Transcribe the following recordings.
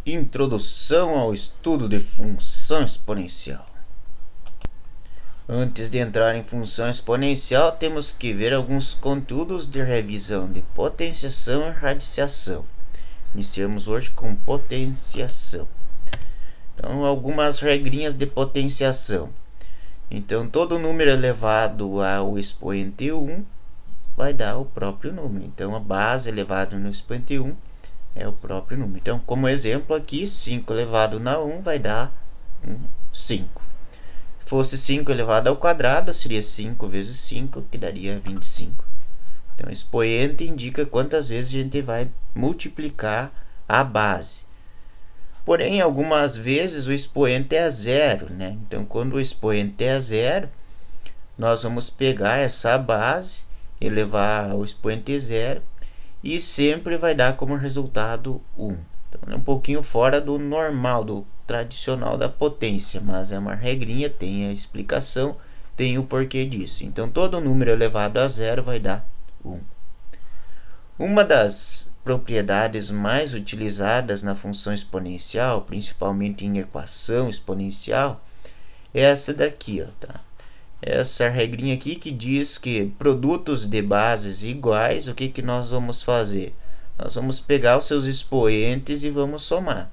Introdução ao estudo de função exponencial. Antes de entrar em função exponencial, temos que ver alguns conteúdos de revisão de potenciação e radiciação. Iniciamos hoje com potenciação. Então, algumas regrinhas de potenciação. Então, todo número elevado ao expoente 1 vai dar o próprio número. Então, a base elevada no expoente 1 é o próprio número. Então, como exemplo aqui, 5 elevado na 1 vai dar 5. Se fosse 5 elevado ao quadrado, seria 5 vezes 5, que daria 25. Então, expoente indica quantas vezes a gente vai multiplicar a base. Porém, algumas vezes o expoente é zero, né? Então, quando o expoente é zero, nós vamos pegar essa base, elevar ao expoente zero, e sempre vai dar como resultado 1. Então, é um pouquinho fora do normal, do tradicional da potência, mas é uma regrinha, tem a explicação, tem o porquê disso. Então, todo número elevado a zero vai dar 1. Uma das propriedades mais utilizadas na função exponencial, principalmente em equação exponencial, é essa daqui, ó, tá? Essa regrinha aqui que diz que produtos de bases iguais, o que nós vamos fazer? Nós vamos pegar os seus expoentes e vamos somar.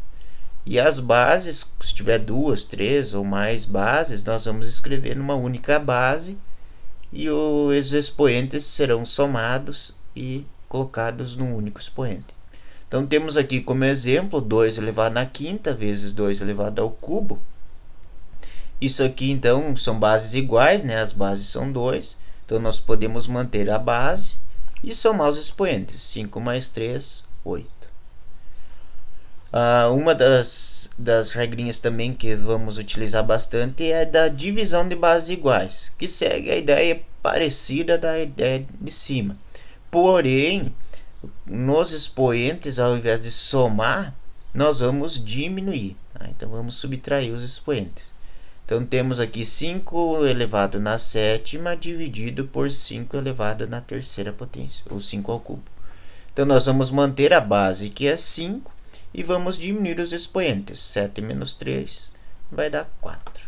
E as bases, se tiver 2, 3 ou mais bases, nós vamos escrever numa única base e os expoentes serão somados e colocados num único expoente. Então, temos aqui como exemplo 2 elevado na quinta vezes 2 elevado ao cubo. Isso aqui, então, são bases iguais, né? As bases são 2. Então, nós podemos manter a base e somar os expoentes. 5 mais 3, 8. Uma das regrinhas também que vamos utilizar bastante é da divisão de bases iguais, que segue a ideia parecida da ideia de cima. Porém, nos expoentes, ao invés de somar, nós vamos diminuir. Então, vamos subtrair os expoentes. Então, temos aqui 5 elevado na sétima dividido por 5 elevado na terceira potência, ou 5 ao cubo. Então, nós vamos manter a base, que é 5, e vamos diminuir os expoentes. 7 menos 3 vai dar 4.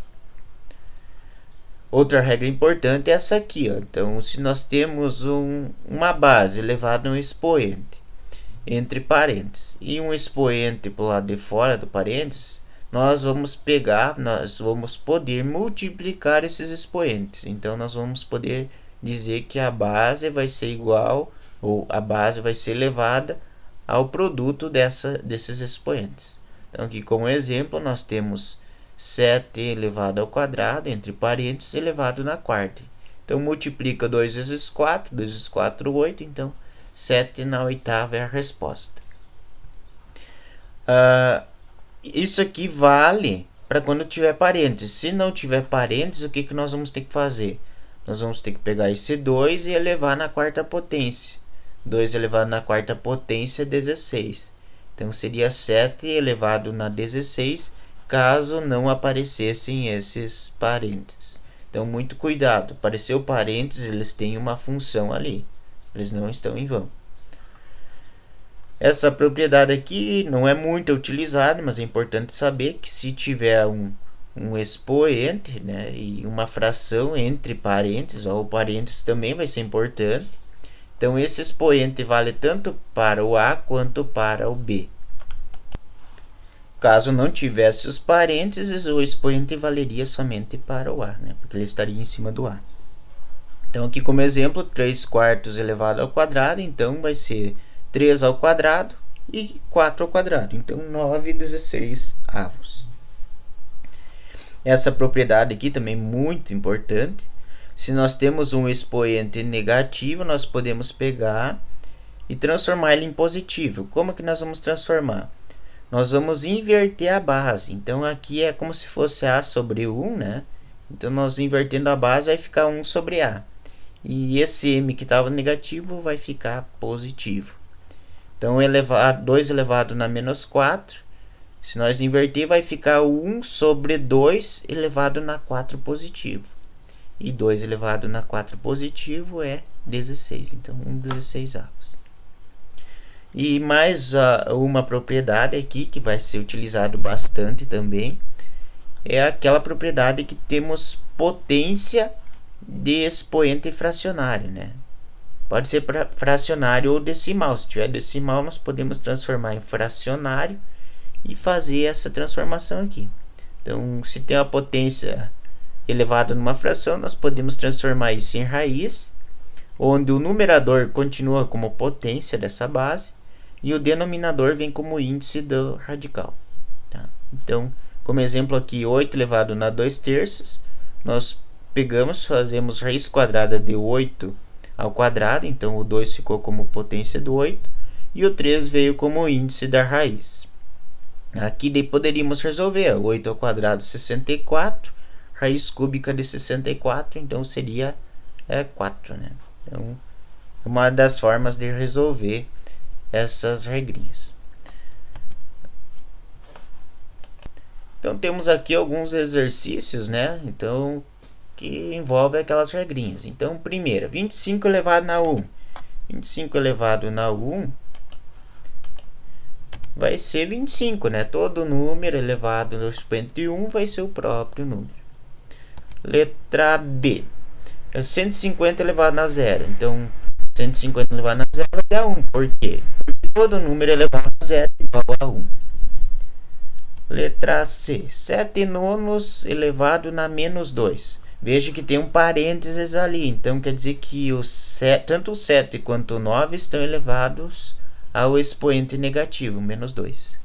Outra regra importante é essa aqui, ó. Então, se nós temos uma base elevada a um expoente entre parênteses e um expoente para o lado de fora do parênteses, nós vamos poder multiplicar esses expoentes. Então, nós vamos poder dizer que a base vai ser igual, ou a base vai ser elevada ao produto desses expoentes. Então, aqui como exemplo, nós temos 7 elevado ao quadrado, entre parênteses, elevado na quarta. Então, multiplica 2 vezes 4, 2 vezes 4, 8. Então, 7 na oitava é a resposta. Isso aqui vale para quando tiver parênteses. Se não tiver parênteses, o que nós vamos ter que fazer? Nós vamos ter que pegar esse 2 e elevar na quarta potência. 2 elevado na quarta potência é 16. Então, seria 7 elevado na 16, caso não aparecessem esses parênteses. Então, muito cuidado. Apareceu parênteses, eles têm uma função ali. Eles não estão em vão. Essa propriedade aqui não é muito utilizada, mas é importante saber que se tiver um expoente, né, e uma fração entre parênteses, ou parênteses também vai ser importante. Então, esse expoente vale tanto para o A quanto para o B. Caso não tivesse os parênteses, o expoente valeria somente para o A, né, porque ele estaria em cima do A. Então, aqui como exemplo, 3 quartos elevado ao quadrado, então vai ser 3 ao quadrado e 4 ao quadrado. Então, 9/16 avos. Essa propriedade aqui também é muito importante. Se nós temos um expoente negativo, nós podemos pegar e transformar ele em positivo. Como que nós vamos transformar? Nós vamos inverter a base. Então, aqui é como se fosse A sobre 1, né? Então, nós invertendo a base vai ficar 1 sobre A. E esse M que estava negativo vai ficar positivo. Então, 2 elevado na menos 4, se nós inverter, vai ficar 1 sobre 2 elevado na 4 positivo. E 2 elevado na 4 positivo é 16. Então, 1/16 avos. E mais uma propriedade aqui que vai ser utilizado bastante também, é aquela propriedade que temos potência de expoente fracionário, né? Pode ser fracionário ou decimal. Se tiver decimal, nós podemos transformar em fracionário e fazer essa transformação aqui. Então, se tem a potência elevada numa fração, nós podemos transformar isso em raiz, onde o numerador continua como potência dessa base e o denominador vem como índice do radical. Tá? Então, como exemplo aqui, 8 elevado na 2/3, nós fazemos raiz quadrada de 8 ao quadrado, então o 2 ficou como potência do 8 e o 3 veio como índice da raiz. Aqui daí poderíamos resolver, 8 ao quadrado 64, raiz cúbica de 64, então seria 4, né? Então, uma das formas de resolver essas regrinhas. Então, temos aqui alguns exercícios, né? Então, que envolve aquelas regrinhas. Então, primeiro, 25 elevado na 1. 25 elevado na 1 vai ser 25, né? Todo número elevado no expoente 1 vai ser o próprio número. Letra B. 150 elevado a 0. Então, 150 elevado a 0 vai dar 1. Por quê? Porque todo número elevado a 0 é igual a 1. Letra C. 7 nonos elevado na menos 2. Veja que tem um parênteses ali. Então, quer dizer que tanto o 7 quanto o 9 estão elevados ao expoente negativo, menos 2.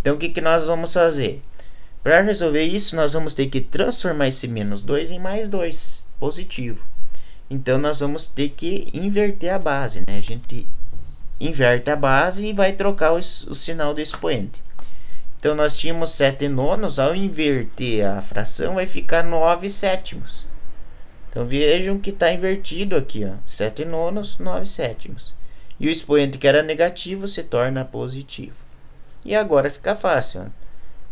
Então, o que nós vamos fazer? Para resolver isso, nós vamos ter que transformar esse menos 2 em mais 2, positivo. Então, nós vamos ter que inverter a base, né? A gente inverte a base e vai trocar o sinal do expoente. Então, nós tínhamos 7 nonos, ao inverter a fração, vai ficar 9 sétimos. Então, vejam que está invertido aqui, ó, 7 nonos, 9 sétimos. E o expoente que era negativo se torna positivo. E agora fica fácil, ó.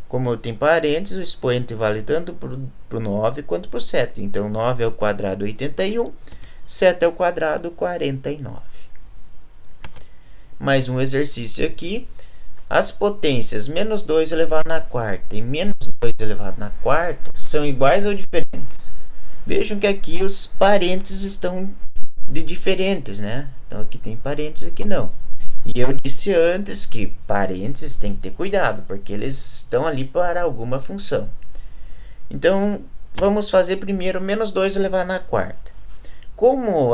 Como tem parênteses, o expoente vale tanto para o 9 quanto para o 7. Então, 9 ao quadrado 81, 7 ao quadrado 49. Mais um exercício aqui. As potências menos 2 elevado na quarta e menos 2 elevado na quarta são iguais ou diferentes? Vejam que aqui os parênteses estão de diferentes, né? Então, aqui tem parênteses, aqui não. E eu disse antes que parênteses tem que ter cuidado, porque eles estão ali para alguma função. Então, vamos fazer primeiro menos 2 elevado na quarta. Como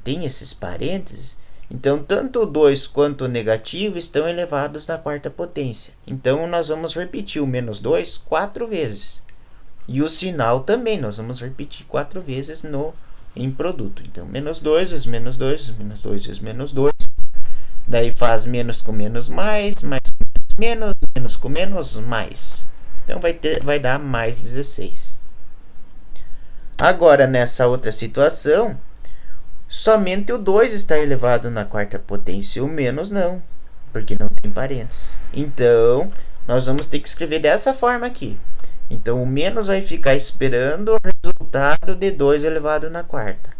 tem esses parênteses, então tanto o 2 quanto o negativo estão elevados na quarta potência. Então, nós vamos repetir o menos 2 4 vezes. E o sinal também, nós vamos repetir 4 vezes em produto. Então, menos 2 vezes menos 2 vezes menos 2 vezes menos 2. Daí faz menos com menos mais, mais com menos, menos com menos, mais. Então, vai dar mais 16. Agora, nessa outra situação, somente o 2 está elevado na quarta potência, o menos não, porque não tem parênteses. Então, nós vamos ter que escrever dessa forma aqui. Então, o menos vai ficar esperando o resultado de 2 elevado na quarta.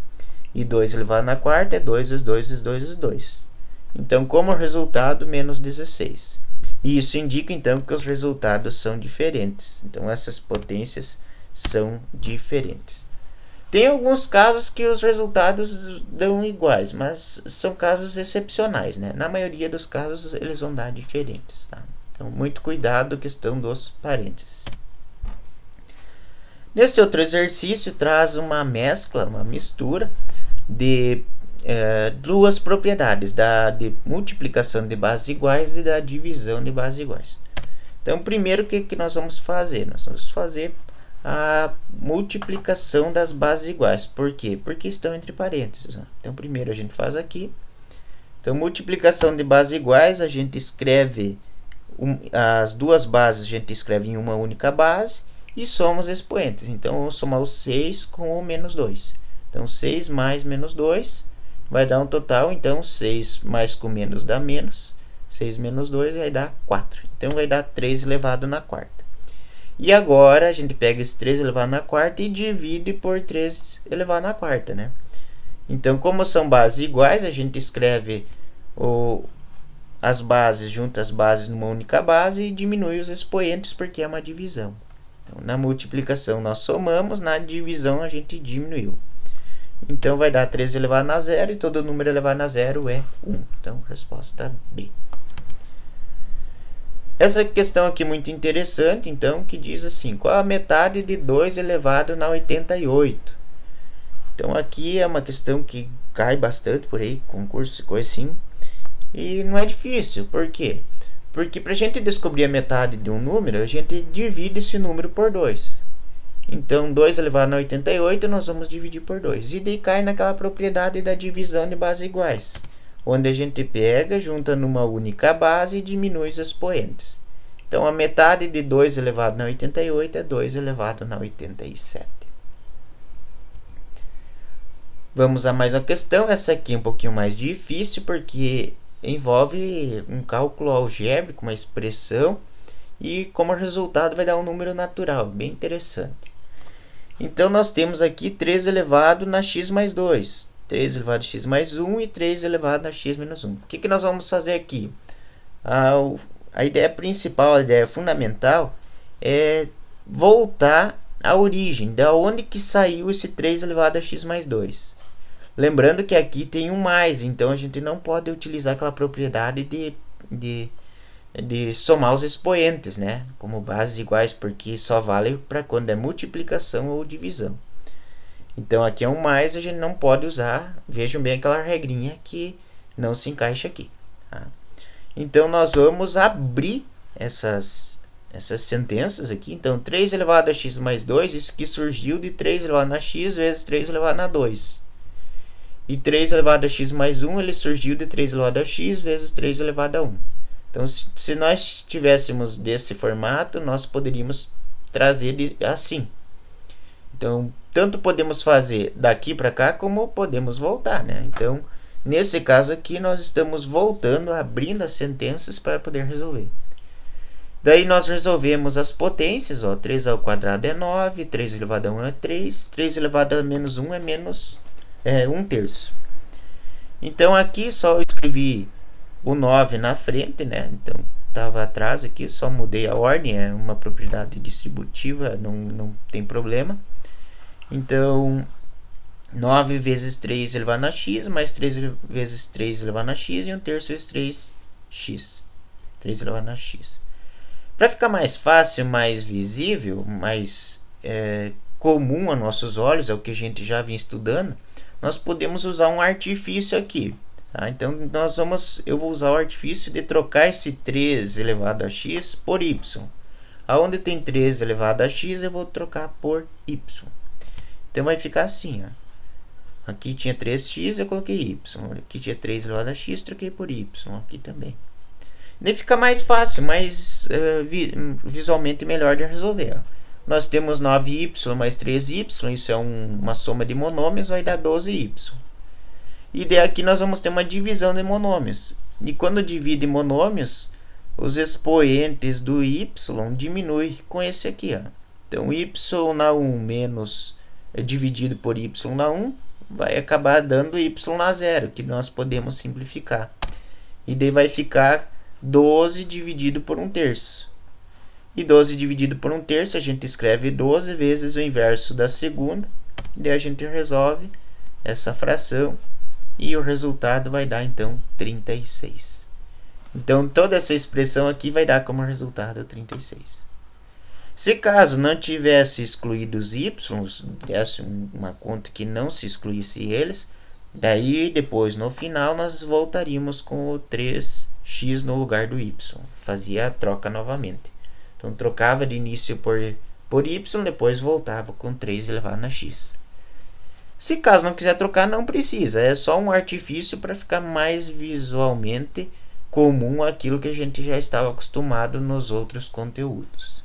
E 2 elevado na quarta é 2 vezes 2 vezes 2 vezes 2. Então, como resultado, menos 16. E isso indica, então, que os resultados são diferentes. Então, essas potências são diferentes. Tem alguns casos que os resultados dão iguais, mas são casos excepcionais, né? Na maioria dos casos, eles vão dar diferentes, tá? Então, muito cuidado com a questão dos parênteses. Nesse outro exercício, traz uma mescla, uma mistura de duas propriedades, de multiplicação de bases iguais e da divisão de bases iguais. Então, primeiro, o que nós vamos fazer? Nós vamos fazer a multiplicação das bases iguais. Por quê? Porque estão entre parênteses. Né? Então, primeiro a gente faz aqui. Então, multiplicação de bases iguais, a gente escreve as duas bases, a gente escreve em uma única base e soma os expoentes. Então, vamos somar o 6 com o menos 2. Então, 6 mais menos 2 vai dar um total. Então, 6 mais com menos dá menos. 6 menos 2 vai dar 4. Então, vai dar 3 elevado na quarta. E agora, a gente pega esse 3 elevado na quarta e divide por 3 elevado na quarta, né? Então, como são bases iguais, a gente escreve as bases, junta as bases numa única base e diminui os expoentes porque é uma divisão. Então, na multiplicação nós somamos, na divisão a gente diminuiu. Então vai dar 3 elevado a 0 e todo número elevado a 0 é 1. Então, resposta B. Essa questão aqui é muito interessante, então, que diz assim: qual a metade de 2 elevado a 88? Então, aqui é uma questão que cai bastante por aí, concurso e coisa assim. E não é difícil, por quê? Porque para a gente descobrir a metade de um número, a gente divide esse número por 2. Então, 2 elevado a 88, nós vamos dividir por 2. E daí cai naquela propriedade da divisão de bases iguais, onde a gente pega, junta numa única base e diminui os expoentes. Então, a metade de 2 elevado a 88 é 2 elevado a 87. Vamos a mais uma questão. Essa aqui é um pouquinho mais difícil, porque envolve um cálculo algébrico, uma expressão, e como resultado vai dar um número natural, bem interessante. Então, nós temos aqui 3 elevado a x mais 2, 3 elevado a x mais 1 e 3 elevado a x menos 1. O que nós vamos fazer aqui? A ideia principal, a ideia fundamental é voltar à origem, da onde que saiu esse 3 elevado a x mais 2. Lembrando que aqui tem um mais, então a gente não pode utilizar aquela propriedade de somar os expoentes, né, como bases iguais, porque só vale para quando é multiplicação ou divisão. Então aqui é um mais, a gente não pode usar, vejam bem aquela regrinha que não se encaixa aqui. Tá? Então nós vamos abrir essas sentenças aqui. Então 3 elevado a x mais 2, isso que surgiu de 3 elevado a x vezes 3 elevado a 2. E 3 elevado a x mais 1, ele surgiu de 3 elevado a x vezes 3 elevado a 1. Então, se nós tivéssemos desse formato, nós poderíamos trazer assim. Então, tanto podemos fazer daqui para cá, como podemos voltar, né? Então, nesse caso aqui, nós estamos voltando, abrindo as sentenças para poder resolver. Daí, nós resolvemos as potências. 3 ao quadrado é 9, 3 elevado a 1 é 3, 3 elevado a menos 1 é menos 1/3. Então, aqui só eu escrevi o 9 na frente, né? Então, estava atrás aqui, só mudei a ordem, é uma propriedade distributiva, não tem problema. Então, 9 vezes 3 elevado a x, mais 3 vezes 3 elevado a x, e 1/3 vezes 3x. 3 elevado a x. Para ficar mais fácil, mais visível, mais comum a nossos olhos, é o que a gente já vinha estudando, nós podemos usar um artifício aqui. Tá? Então, eu vou usar o artifício de trocar esse 3 elevado a x por y. Aonde tem 3 elevado a x, eu vou trocar por y. Então, vai ficar assim. Ó. Aqui tinha 3x, eu coloquei y. Aqui tinha 3 elevado a x, troquei por y. Aqui também. Daí fica mais fácil, mais visualmente melhor de resolver. Ó. Nós temos 9y mais 3y, isso é uma soma de monômios, vai dar 12y. E daí aqui nós vamos ter uma divisão de monômios. E quando divide monômios, os expoentes do y diminui com esse aqui. Ó. Então, y na 1 menos dividido por y na 1 vai acabar dando y na 0, que nós podemos simplificar. E daí vai ficar 12 dividido por 1/3. E 12 dividido por 1/3, a gente escreve 12 vezes o inverso da segunda. E daí a gente resolve essa fração. E o resultado vai dar, então, 36. Então, toda essa expressão aqui vai dar como resultado 36. Se caso não tivesse excluído os y, desse uma conta que não se excluísse eles, daí depois, no final, nós voltaríamos com o 3x no lugar do y. Fazia a troca novamente. Então, trocava de início por y, depois voltava com 3 elevado a x. Se caso não quiser trocar, não precisa. É só um artifício para ficar mais visualmente comum aquilo que a gente já estava acostumado nos outros conteúdos.